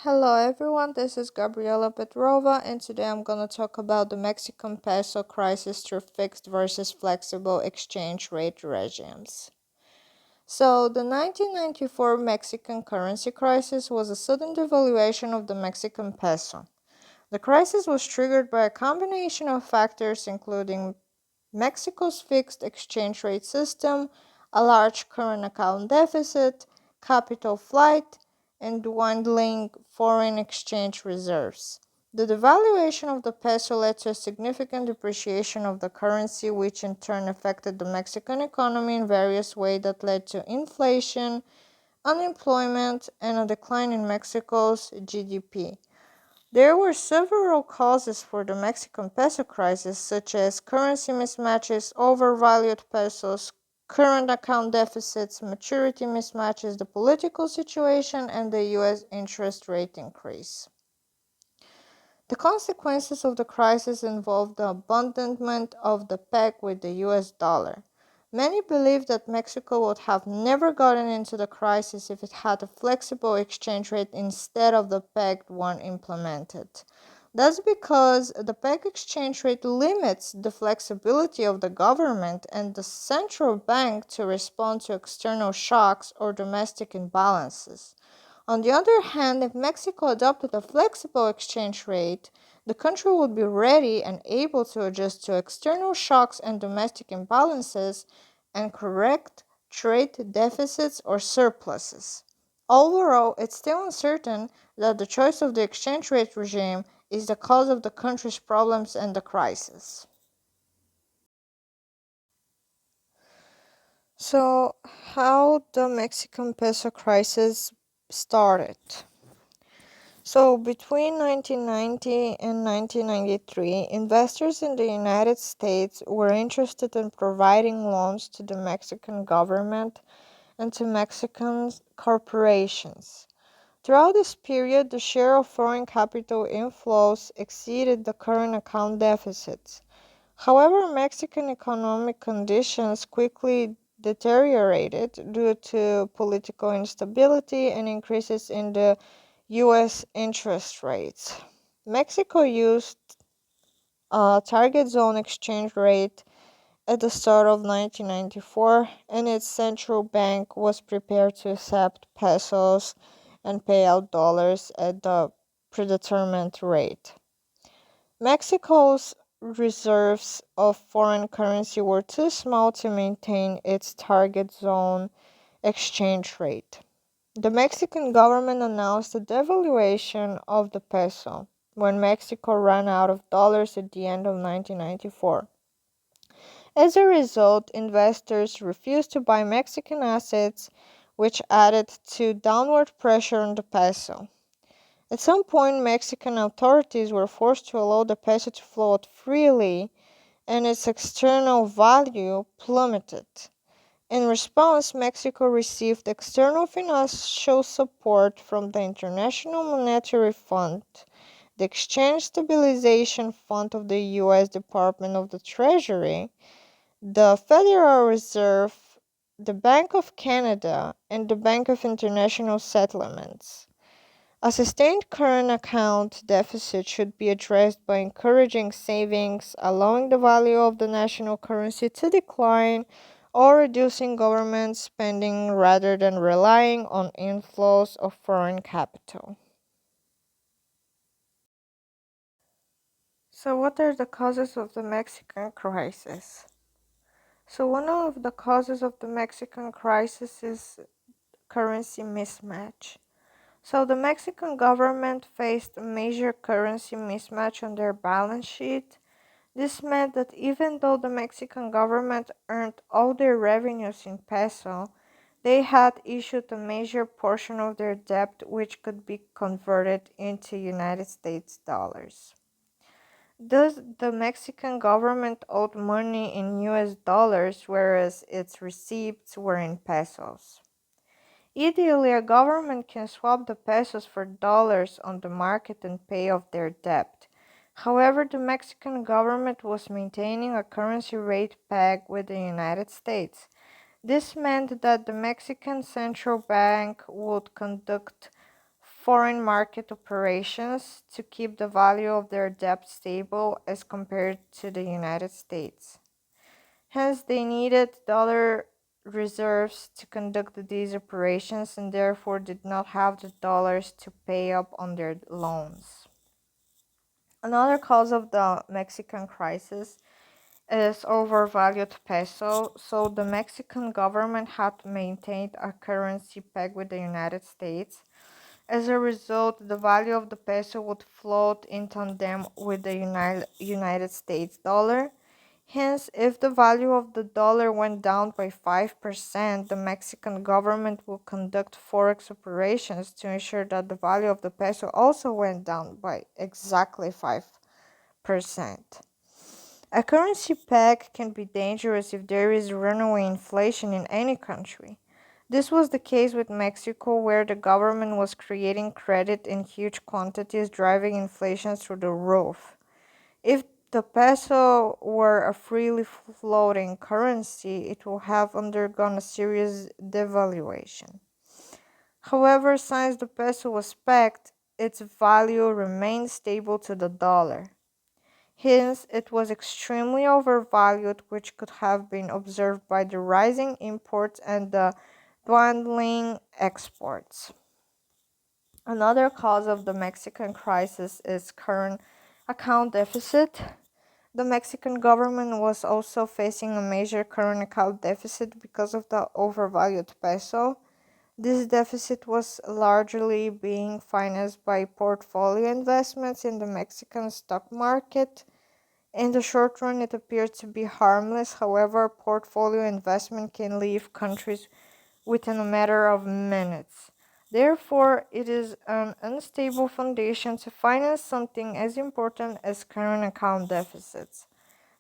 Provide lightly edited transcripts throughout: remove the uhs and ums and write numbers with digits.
Hello everyone, this is Gabriela Petrova, and today I'm gonna talk about the Mexican peso crisis through fixed versus flexible exchange rate regimes. So, the 1994 Mexican currency crisis was a sudden devaluation of the Mexican peso. The crisis was triggered by a combination of factors including Mexico's fixed exchange rate system, a large current account deficit, capital flight, and dwindling foreign exchange reserves. The devaluation of the peso led to a significant depreciation of the currency, which in turn affected the Mexican economy in various ways that led to inflation, unemployment, and a decline in Mexico's GDP. There were several causes for the Mexican peso crisis, such as currency mismatches, overvalued pesos, current account deficits, maturity mismatches, the political situation, and the US interest rate increase. The consequences of the crisis involved the abandonment of the peg with the US dollar. Many believe that Mexico would have never gotten into the crisis if it had a flexible exchange rate instead of the pegged one implemented. That's because the peg exchange rate limits the flexibility of the government and the central bank to respond to external shocks or domestic imbalances. On the other hand, if Mexico adopted a flexible exchange rate, the country would be ready and able to adjust to external shocks and domestic imbalances and correct trade deficits or surpluses. Overall, it's still uncertain that the choice of the exchange rate regime is the cause of the country's problems and the crisis. So, how the Mexican peso crisis started? So, between 1990 and 1993, investors in the United States were interested in providing loans to the Mexican government and to Mexican corporations. Throughout this period, the share of foreign capital inflows exceeded the current account deficits. However, Mexican economic conditions quickly deteriorated due to political instability and increases in the US interest rates. Mexico used a target zone exchange rate at the start of 1994, and its central bank was prepared to accept pesos and pay out dollars at the predetermined rate. Mexico's reserves of foreign currency were too small to maintain its target zone exchange rate. The Mexican government announced the devaluation of the peso when Mexico ran out of dollars at the end of 1994. As a result, investors refused to buy Mexican assets, which added to downward pressure on the peso. At some point, Mexican authorities were forced to allow the peso to float freely, and its external value plummeted. In response, Mexico received external financial support from the International Monetary Fund, the Exchange Stabilization Fund of the U.S. Department of the Treasury, the Federal Reserve, the Bank of Canada, and the Bank of International Settlements. A sustained current account deficit should be addressed by encouraging savings, allowing the value of the national currency to decline, or reducing government spending rather than relying on inflows of foreign capital. So, what are the causes of the Mexican crisis? So, one of the causes of the Mexican crisis is currency mismatch. So, the Mexican government faced a major currency mismatch on their balance sheet. This meant that even though the Mexican government earned all their revenues in peso, they had issued a major portion of their debt which could be converted into United States dollars. Thus, the Mexican government owed money in US dollars, whereas its receipts were in pesos. Ideally, a government can swap the pesos for dollars on the market and pay off their debt. However, the Mexican government was maintaining a currency rate peg with the United States. This meant that the Mexican central bank would conduct foreign market operations to keep the value of their debt stable as compared to the United States. Hence, they needed dollar reserves to conduct these operations and therefore did not have the dollars to pay up on their loans. Another cause of the Mexican crisis is overvalued peso, so the Mexican government had maintained a currency peg with the United States. As a result, the value of the peso would float in tandem with the United States dollar. Hence, if the value of the dollar went down by 5%, the Mexican government will conduct forex operations to ensure that the value of the peso also went down by exactly 5%. A currency peg can be dangerous if there is runaway inflation in any country. This was the case with Mexico, where the government was creating credit in huge quantities, driving inflation through the roof. If the peso were a freely floating currency, it would have undergone a serious devaluation. However, since the peso was pegged, its value remained stable to the dollar. Hence, it was extremely overvalued, which could have been observed by the rising imports and the dwindling exports. Another cause of the Mexican crisis is current account deficit. The Mexican government was also facing a major current account deficit because of the overvalued peso. This deficit was largely being financed by portfolio investments in the Mexican stock market. In the short run, it appeared to be harmless. However, portfolio investment can leave countries within a matter of minutes. Therefore, it is an unstable foundation to finance something as important as current account deficits.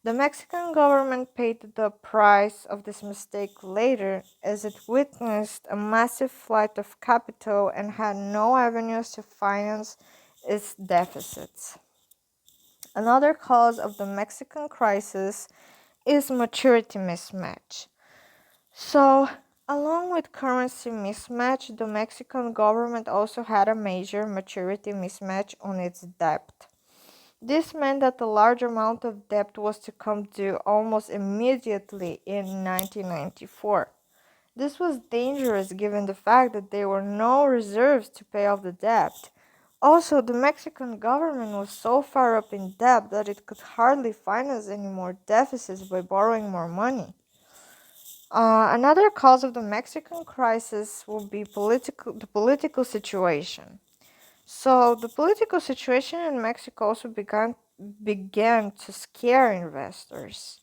The Mexican government paid the price of this mistake later, as it witnessed a massive flight of capital and had no avenues to finance its deficits. Another cause of the Mexican crisis is maturity mismatch. So, along with currency mismatch, the Mexican government also had a major maturity mismatch on its debt. This meant that a large amount of debt was to come due almost immediately in 1994. This was dangerous given the fact that there were no reserves to pay off the debt. Also, the Mexican government was so far up in debt that it could hardly finance any more deficits by borrowing more money. Another cause of the Mexican crisis will be the political situation. So the political situation in Mexico also began to scare investors.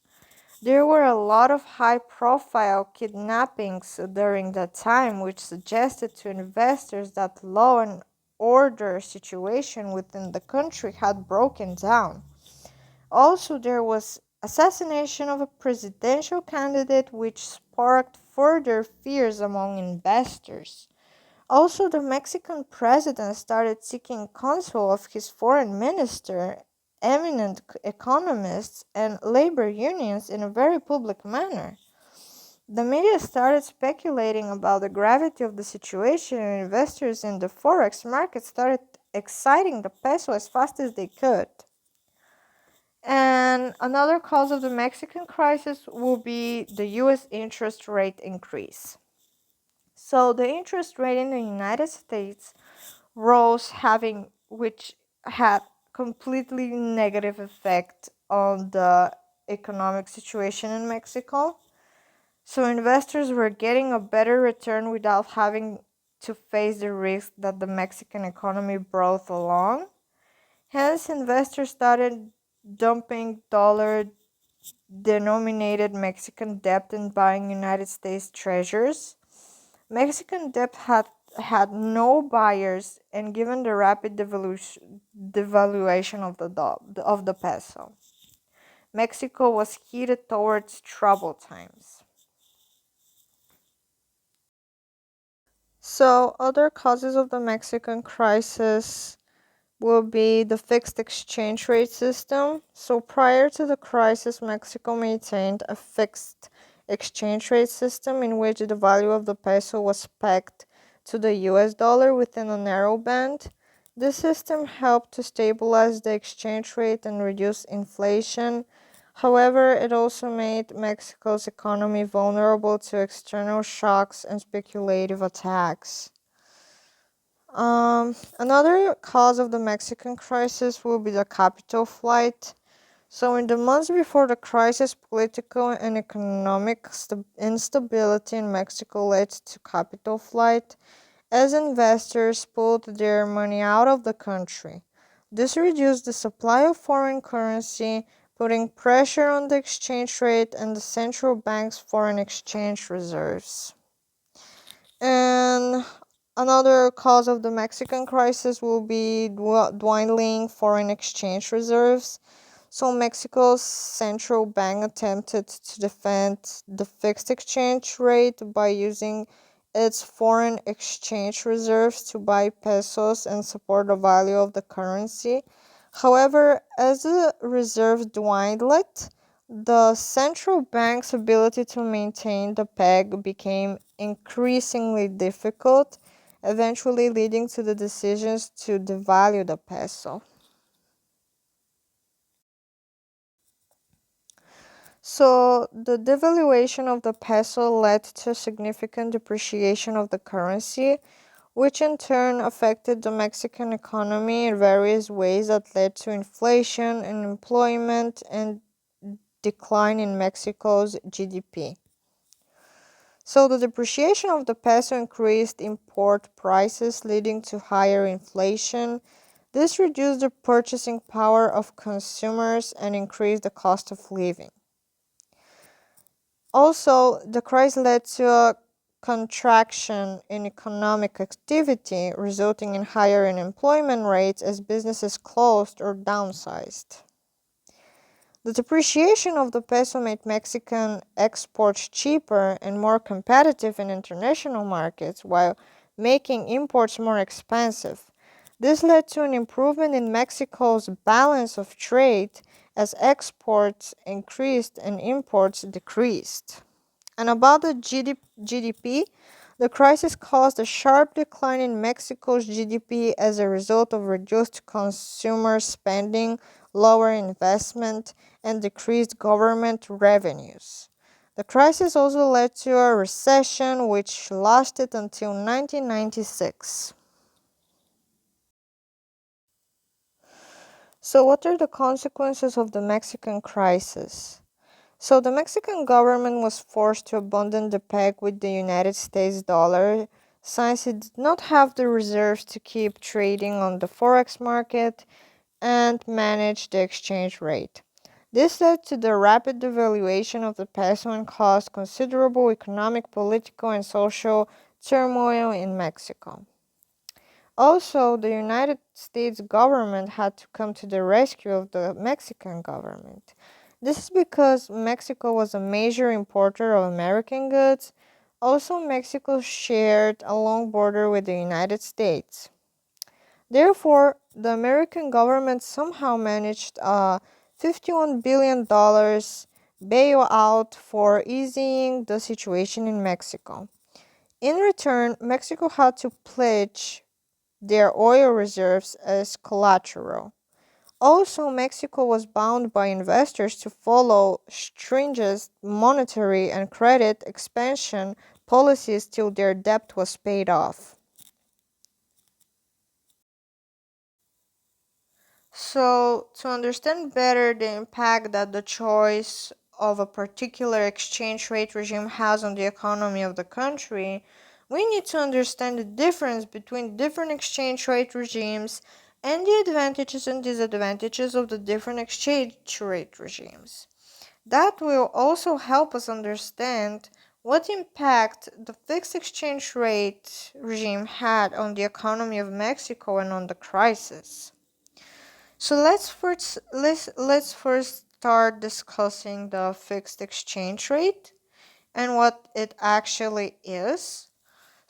There were a lot of high-profile kidnappings during that time, which suggested to investors that law and order situation within the country had broken down. Also, there was assassination of a presidential candidate, which sparked further fears among investors. Also, the Mexican president started seeking counsel of his foreign minister, eminent economists, and labor unions in a very public manner. The media started speculating about the gravity of the situation, and investors in the forex market started exciting the peso as fast as they could. And another cause of the Mexican crisis will be the US interest rate increase. So the interest rate in the United States rose, having which had completely negative effect on the economic situation in Mexico. So investors were getting a better return without having to face the risk that the Mexican economy brought along. Hence, investors started dumping dollar denominated Mexican debt and buying United States treasures. Mexican debt had no buyers, and given the rapid devaluation of the peso, Mexico was headed towards troubled times. So, other causes of the Mexican crisis will be the fixed exchange rate system. So, prior to the crisis, Mexico maintained a fixed exchange rate system in which the value of the peso was pegged to the US dollar within a narrow band. This system helped to stabilize the exchange rate and reduce inflation. However, it also made Mexico's economy vulnerable to external shocks and speculative attacks. Another cause of the Mexican crisis will be the capital flight. So, in the months before the crisis, political and economic instability in Mexico led to capital flight as investors pulled their money out of the country. This reduced the supply of foreign currency, putting pressure on the exchange rate and the central bank's foreign exchange reserves. And another cause of the Mexican crisis will be dwindling foreign exchange reserves. So, Mexico's central bank attempted to defend the fixed exchange rate by using its foreign exchange reserves to buy pesos and support the value of the currency. However, as the reserves dwindled, the central bank's ability to maintain the peg became increasingly difficult, eventually leading to the decisions to devalue the peso. So, the devaluation of the peso led to significant depreciation of the currency, which in turn affected the Mexican economy in various ways that led to inflation, unemployment, and decline in Mexico's GDP. So, the depreciation of the peso increased import prices, leading to higher inflation. This reduced the purchasing power of consumers and increased the cost of living. Also, the crisis led to a contraction in economic activity, resulting in higher unemployment rates as businesses closed or downsized. The depreciation of the peso made Mexican exports cheaper and more competitive in international markets while making imports more expensive. This led to an improvement in Mexico's balance of trade as exports increased and imports decreased. And about the GDP, the crisis caused a sharp decline in Mexico's GDP as a result of reduced consumer spending, lower investment, and decreased government revenues. The crisis also led to a recession which lasted until 1996. So, what are the consequences of the Mexican crisis? So the Mexican government was forced to abandon the peg with the United States dollar since it did not have the reserves to keep trading on the forex market and manage the exchange rate. This led to the rapid devaluation of the peso and caused considerable economic, political, and social turmoil in Mexico. Also, the United States government had to come to the rescue of the Mexican government. This is because Mexico was a major importer of American goods. Also, Mexico shared a long border with the United States. Therefore, the American government somehow managed a $51 billion bailout for easing the situation in Mexico. In return, Mexico had to pledge their oil reserves as collateral. Also, Mexico was bound by investors to follow stringent monetary and credit expansion policies till their debt was paid off. So, to understand better the impact that the choice of a particular exchange rate regime has on the economy of the country, we need to understand the difference between different exchange rate regimes and the advantages and disadvantages of the different exchange rate regimes. That will also help us understand what impact the fixed exchange rate regime had on the economy of Mexico and on the crisis. So let's first start discussing the fixed exchange rate and what it actually is.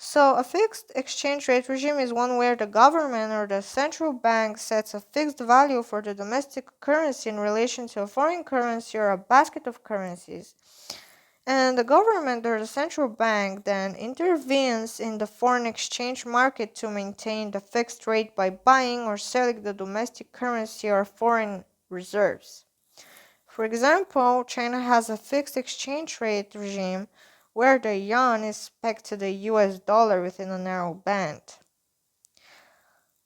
So a fixed exchange rate regime is one where the government or the central bank sets a fixed value for the domestic currency in relation to a foreign currency or a basket of currencies. And the government or the central bank then intervenes in the foreign exchange market to maintain the fixed rate by buying or selling the domestic currency or foreign reserves. For example, China has a fixed exchange rate regime where the yuan is pegged to the US dollar within a narrow band.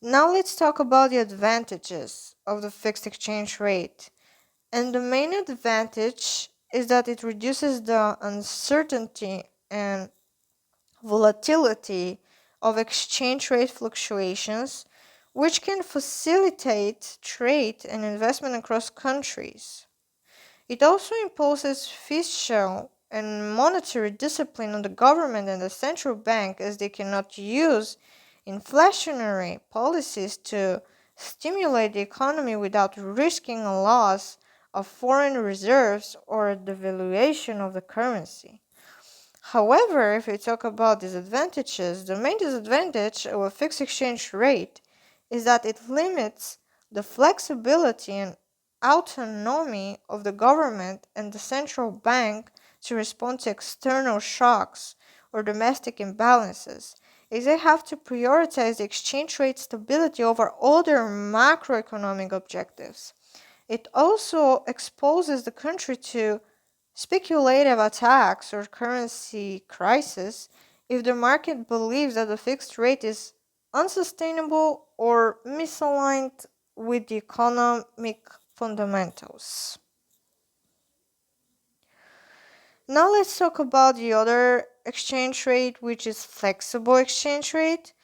Now let's talk about the advantages of the fixed exchange rate. And the main advantage is that it reduces the uncertainty and volatility of exchange rate fluctuations, which can facilitate trade and investment across countries. It also imposes fiscal and monetary discipline on the government and the central bank, as they cannot use inflationary policies to stimulate the economy without risking a loss of foreign reserves or a devaluation of the currency. However, if we talk about disadvantages, the main disadvantage of a fixed exchange rate is that it limits the flexibility and autonomy of the government and the central bank to respond to external shocks or domestic imbalances, as they have to prioritize the exchange rate stability over other macroeconomic objectives. It also exposes the country to speculative attacks or currency crisis if the market believes that the fixed rate is unsustainable or misaligned with the economic fundamentals. Now let's talk about the other exchange rate, which is flexible exchange rate,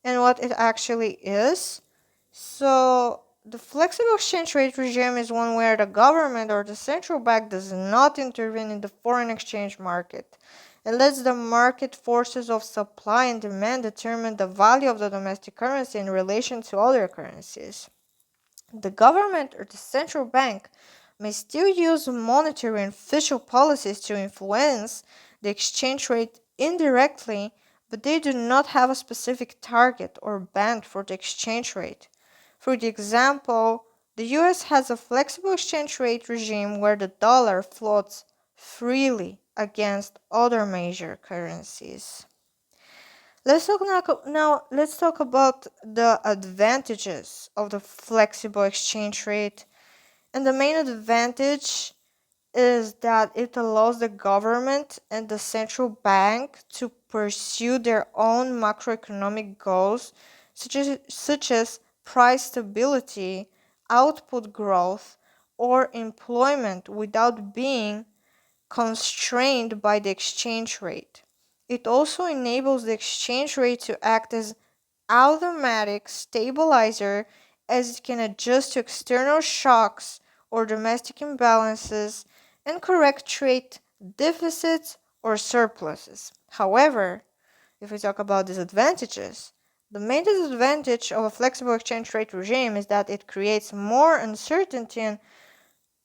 and what it actually is. So, the flexible exchange rate regime is one where the government or the central bank does not intervene in the foreign exchange market and lets the market forces of supply and demand determine the value of the domestic currency in relation to other currencies. The government or the central bank may still use monetary and fiscal policies to influence the exchange rate indirectly, but they do not have a specific target or band for the exchange rate. For the example, the US has a flexible exchange rate regime where the dollar floats freely against other major currencies. Let's talk about the advantages of the flexible exchange rate. And the main advantage is that it allows the government and the central bank to pursue their own macroeconomic goals, such as price stability, output growth, or employment without being constrained by the exchange rate. It also enables the exchange rate to act as automatic stabilizer, as it can adjust to external shocks or domestic imbalances and correct trade deficits or surpluses. However, if we talk about disadvantages, the main disadvantage of a flexible exchange rate regime is that it creates more uncertainty and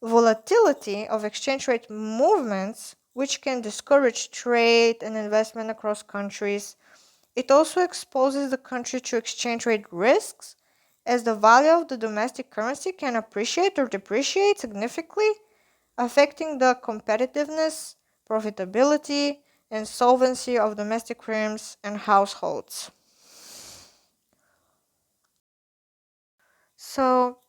volatility of exchange rate movements, which can discourage trade and investment across countries. It also exposes the country to exchange rate risks, as the value of the domestic currency can appreciate or depreciate significantly, affecting the competitiveness, profitability, and solvency of domestic firms and households. So,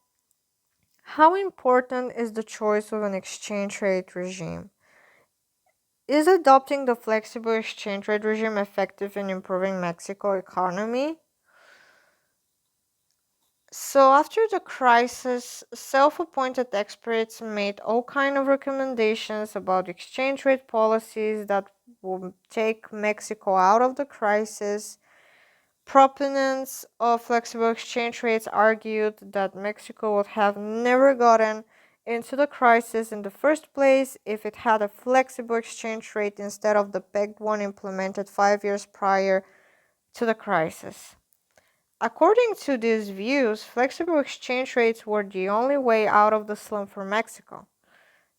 how important is the choice of an exchange rate regime? Is adopting the flexible exchange rate regime effective in improving Mexico's economy? So after the crisis, self-appointed experts made all kind of recommendations about exchange rate policies that will take Mexico out of the crisis. Proponents of flexible exchange rates argued that Mexico would have never gotten into the crisis in the first place if it had a flexible exchange rate instead of the pegged one implemented 5 years prior to the crisis. According to these views, flexible exchange rates were the only way out of the slump for Mexico.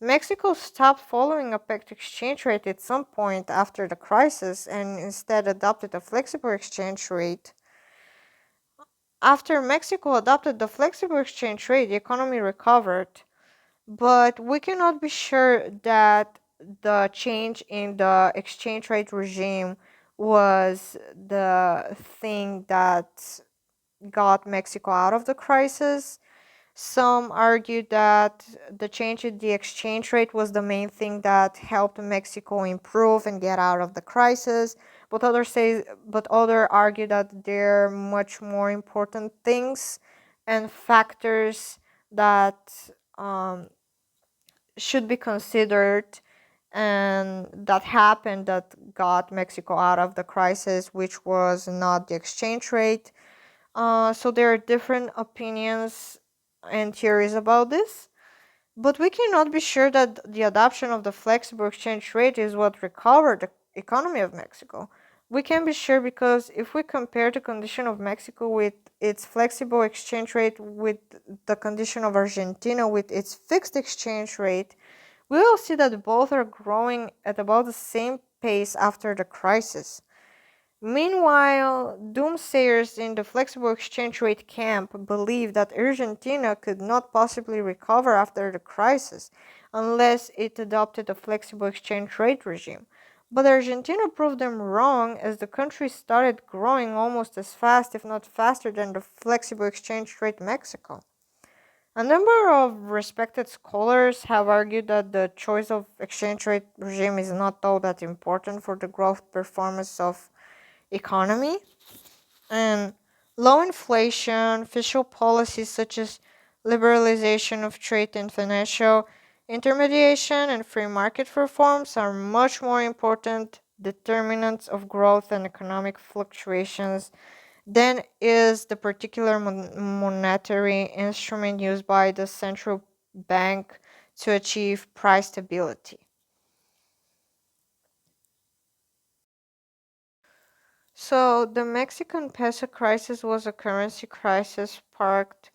Mexico stopped following a pegged exchange rate at some point after the crisis and instead adopted a flexible exchange rate. After Mexico adopted the flexible exchange rate, the economy recovered, but we cannot be sure that the change in the exchange rate regime was the thing that got Mexico out of the crisis. Some argued that the change in the exchange rate was the main thing that helped Mexico improve and get out of the crisis. But others argue that there are much more important things and factors that um, should be considered and that happened that got Mexico out of the crisis, which was not the exchange rate. So there are different opinions and theories about this, but we cannot be sure that the adoption of the flexible exchange rate is what recovered the economy of Mexico. We can be sure because if we compare the condition of Mexico with its flexible exchange rate with the condition of Argentina with its fixed exchange rate, we will see that both are growing at about the same pace after the crisis. Meanwhile, doomsayers in the flexible exchange rate camp believe that Argentina could not possibly recover after the crisis unless it adopted a flexible exchange rate regime. But Argentina proved them wrong as the country started growing almost as fast, if not faster, than the flexible exchange rate Mexico. A number of respected scholars have argued that the choice of exchange rate regime is not all that important for the growth performance of economy, and low inflation, fiscal policies such as liberalization of trade and financial intermediation and free market reforms are much more important determinants of growth and economic fluctuations than is the particular monetary instrument used by the central bank to achieve price stability. So, the Mexican peso crisis was a currency crisis sparked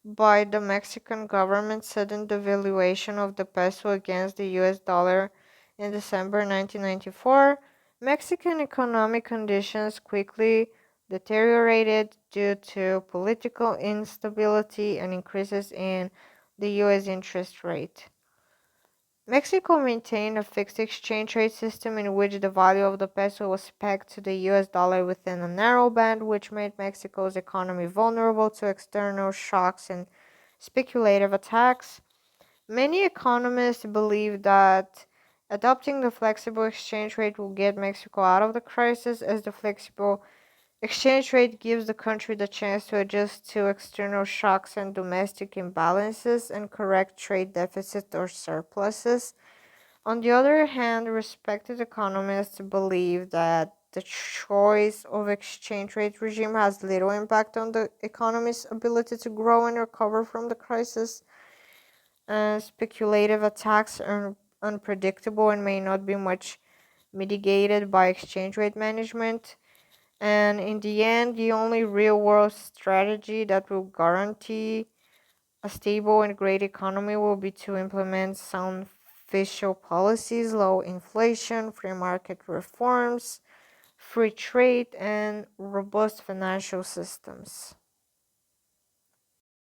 by the Mexican government's sudden devaluation of the peso against the US dollar in December 1994. Mexican economic conditions quickly deteriorated due to political instability and increases in the US interest rate. Mexico maintained a fixed exchange rate system in which the value of the peso was pegged to the US dollar within a narrow band, which made Mexico's economy vulnerable to external shocks and speculative attacks. Many economists believe that adopting the flexible exchange rate will get Mexico out of the crisis, as the flexible exchange rate gives the country the chance to adjust to external shocks and domestic imbalances and correct trade deficits or surpluses. On the other hand, respected economists believe that the choice of exchange rate regime has little impact on the economy's ability to grow and recover from the crisis. Speculative attacks are unpredictable and may not be much mitigated by exchange rate management. And in the end, the only real world strategy that will guarantee a stable and great economy will be to implement sound fiscal policies, low inflation, free market reforms, free trade, and robust financial systems.